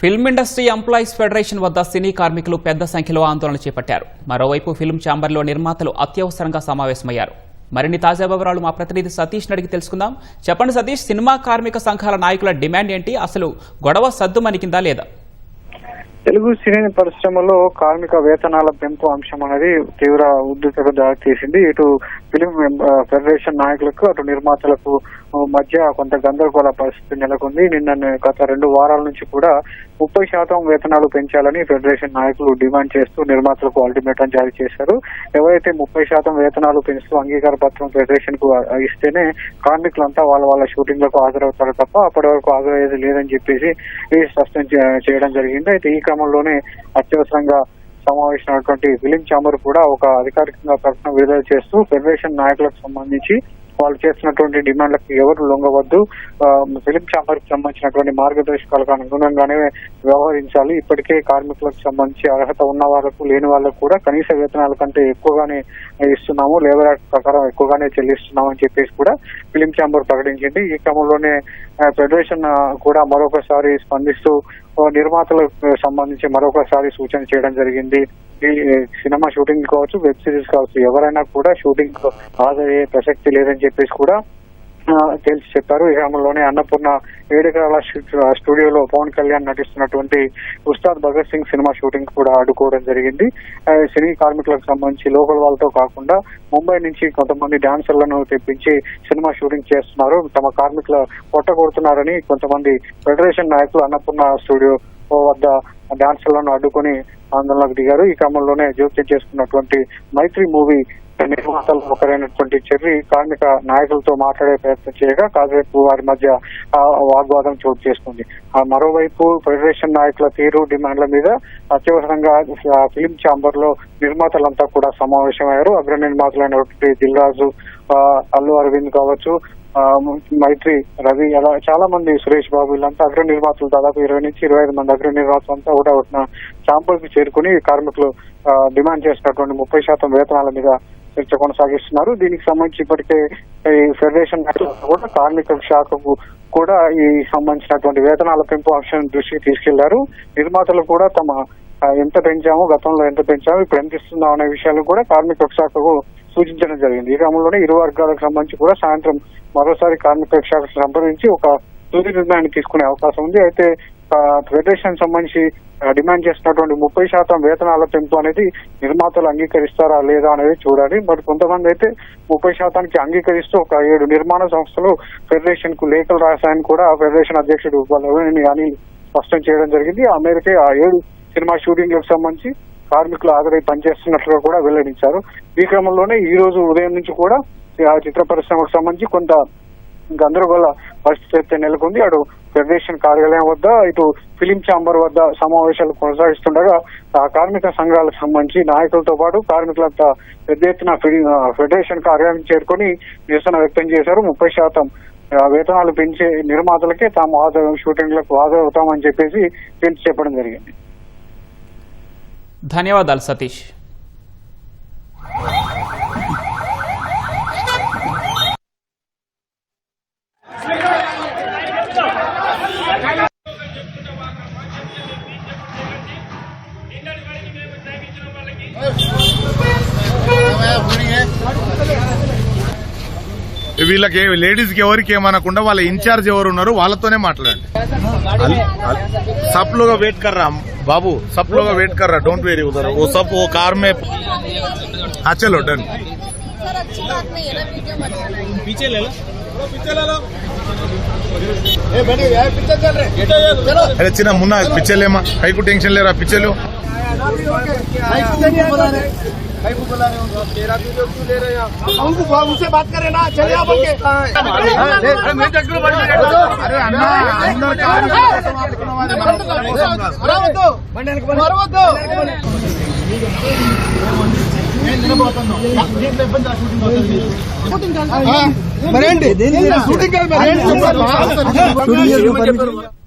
Film industry employees federation వద్ద సినీ కార్మికులు పెద్ద సంఖ్యలో ఆందోళన చేపట్టారు. మరోవైపు ఫిల్మ్ ఛాంబర్లో నిర్మాతలు అత్యవసరంగా సమావేశమయ్యారు. మరిన్ని తాజా వివరాలు మా ప్రతినిధి సతీష్ అడిగి తెలుసుకుందాం. చెప్పండి సతీష్, సినిమా కార్మిక సంఘాల నాయకుల డిమాండ్ ఏంటి? అసలు గొడవ సద్దుమణికిందా లేదా? తెలుగు సినీ పరిశ్రమలో కార్మిక వేతనాల పెంపు అంశం అనేది తీవ్ర ఉద్రిక్తతకు దారితీసింది. ఇటు ఫిలిం ఫెడరేషన్ నాయకులకు అటు నిర్మాతలకు మధ్య కొంత గందరగోళ పరిస్థితి నెలకొంది. నిన్న గత 2 వారాల నుంచి కూడా 30% వేతనాలు పెంచాలని ఫెడరేషన్ నాయకులు డిమాండ్ చేస్తూ నిర్మాతలకు అల్టిమేటం జారీ చేశారు. ఎవరైతే 30% వేతనాలు పెంచుతూ అంగీకార పత్రం ఫెడరేషన్ కు ఇస్తేనే కార్మికులంతా వాళ్ళ షూటింగ్ లకు హాజరవుతారు తప్ప అప్పటి వరకు హాజరయ్యేది లేదని చెప్పేసి స్పష్టం చేయడం జరిగింది. అయితే ఈ క్రమంలోనే అత్యవసరంగా సమావేశమైనటువంటి ఫిలిం ఛాంబర్ కూడా ఒక అధికారికంగా ప్రకటన విడుదల చేస్తూ ఫెడరేషన్ నాయకులకు సంబంధించి వాళ్ళు చేస్తున్నటువంటి డిమాండ్లకు ఎవరు లొంగవద్దు, ఫిలిం ఛాంబర్ కి సంబంధించినటువంటి మార్గదర్శకాలకు అనుగుణంగానే వ్యవహరించాలి. ఇప్పటికే కార్మికులకు సంబంధించి అర్హత ఉన్న వాళ్ళకు లేని వాళ్ళకు కూడా కనీస వేతనాల కంటే ఎక్కువగానే ఇస్తున్నాము, లేబర్ యాక్ట్ ప్రకారం ఎక్కువగానే చెల్లిస్తున్నాం అని చెప్పేసి కూడా ఫిలిం ఛాంబర్ ప్రకటించింది. ఈ క్రమంలోనే ఫెడరేషన్ కూడా మరొకసారి స్పందిస్తూ నిర్మాతలకు సంబంధించి మరొకసారి సూచన చేయడం జరిగింది. ఈ సినిమా షూటింగ్ కావచ్చు, వెబ్ సిరీస్ కావచ్చు, ఎవరైనా కూడా షూటింగ్ హాజరయ్యే ప్రసక్తి లేదని చెప్పేసి కూడా తేల్చి చెప్పారు. ఈ క్రమంలోనే అన్నపూర్ణ 7 ఎకరాల స్టూడియోలో పవన్ కళ్యాణ్ నటిస్తున్నటువంటి ఉస్తాద్ భగత్ సింగ్ సినిమా షూటింగ్ కూడా అడ్డుకోవడం జరిగింది. సినీ కార్మికులకు సంబంధించి లోకల్ వాళ్ళతో కాకుండా ముంబై నుంచి కొంతమంది డాన్సర్లను తెప్పించి సినిమా షూటింగ్ చేస్తున్నారు, తమ కార్మికుల కొట్టగొడుతున్నారని కొంతమంది ఫెడరేషన్ నాయకులు అన్నపూర్ణ స్టూడియో వద్ద డాన్సర్లను అడ్డుకొని ఆందోళనకు దిగారు. ఈ క్రమంలోనే జోక్యం చేసుకున్నటువంటి మైత్రి మూవీ నిర్మాతలు ఒకరైనటువంటి చెర్రీ కార్మిక నాయకులతో మాట్లాడే ప్రయత్నం చేయగా కాసేపు వారి మధ్య వాగ్వాదం చోటు చేసుకుంది. మరోవైపు ఫెడరేషన్ నాయకుల తీరు డిమాండ్ల మీద అత్యవసరంగా ఫిలిం ఛాంబర్ లో నిర్మాతలంతా కూడా సమావేశమయ్యారు. అగ్ర నిర్మాతలైనటువంటి దిల్ రాజు, అల్లు అరవింద్ కావచ్చు, మైత్రి, రవి, అలా చాలా మంది, సురేష్ బాబు, వీళ్ళంతా అగ్ర నిర్మాతలు దాదాపు 20 నుంచి 25 మంది అగ్ర నిర్మాతలంతా కూడా ఛాంబర్ కి చేరుకుని కార్మికులు డిమాండ్ చేసినటువంటి 30% వేతనాల మీద చర్చ కొనసాగిస్తున్నారు. దీనికి సంబంధించి ఇప్పటికే ఈ ఫెడరేషన్ కూడా కార్మిక శాఖకు కూడా ఈ సంబంధించినటువంటి వేతనాల పెంపు అంశం దృష్టికి తీసుకెళ్లారు. నిర్మాతలు కూడా తమ ఎంత పెంచాము, గతంలో ఎంత పెంచాము, ఇప్పుడు ఎంత ఇస్తున్నాం అనే విషయాలు కూడా కార్మిక శాఖకు సూచించడం జరిగింది. ఈ క్రమంలోనే ఇరు వర్గాలకు సంబంధించి కూడా సాయంత్రం మరోసారి కార్మిక శాఖకు సంప్రదించి ఒక తుది నిర్ణయాన్ని తీసుకునే అవకాశం ఉంది. అయితే ఫెడరేషన్ సంబంధించి డిమాండ్ చేస్తున్నటువంటి 30% వేతనాల పెంపు అనేది నిర్మాతలు అంగీకరిస్తారా లేదా అనేది చూడాలి. మరి కొంతమంది అయితే 30%కి అంగీకరిస్తూ ఒక 7 నిర్మాణ సంస్థలు ఫెడరేషన్ కు లేఖలు రాశాయని కూడా ఫెడరేషన్ అధ్యక్షుడు అనిల్ స్పష్టం చేయడం జరిగింది. ఆ మేరకే ఆ 7 సినిమా షూటింగ్లకు సంబంధించి కార్మికులు హాజరై పనిచేస్తున్నట్లుగా కూడా వెల్లడించారు. ఈ క్రమంలోనే ఈ రోజు ఉదయం నుంచి కూడా చిత్ర పరిశ్రమకు సంబంధించి కొంత గందరగోళ పరిస్థితి అయితే నెలకొంది. అటు ఫెడరేషన్ కార్యాలయం వద్ద, ఇటు ఫిలిం ఛాంబర్ వద్ద సమావేశాలు కొనసాగిస్తుండగా ఆ కార్మిక సంఘాలకు సంబంధించి నాయకులతో పాటు కార్మికులంతా పెద్ద ఎత్తున ఫెడరేషన్ కార్యాలయం చేరుకొని నిరసన వ్యక్తం చేశారు. 30% వేతనాలు పెంచే నిర్మాతలకే తాము షూటింగ్లకు హాజరవుతామని చెప్పేసి తేల్చి చెప్పడం జరిగింది. ధన్యవాదాలు సతీష్. వీళ్ళకి లేడీస్ కి ఎవరికి ఏమనకుండా వాళ్ళ ఇన్ఛార్జ్ ఎవరు ఉన్నారు వాళ్ళతోనే మాట్లాడండి. सब लोग वेट कर रहा बाबू, सब लोग वेट कर रहा, डोंट वेरी उधर वो सब वो कार में। हाँ चलो डन, पीछे ले लो, पीछे ले लो। पीछे चल रहे, अरे चिना मुन्ना पीछे ले, माँ कहीं को टेंशन ले रहा, पीछे लो। को बुला रहे हो, तेरा वीडियो क्यों ले रहे हैं? उनसे बात करें ना, चले आप बोल के। अरे अन्ना షూటింగ్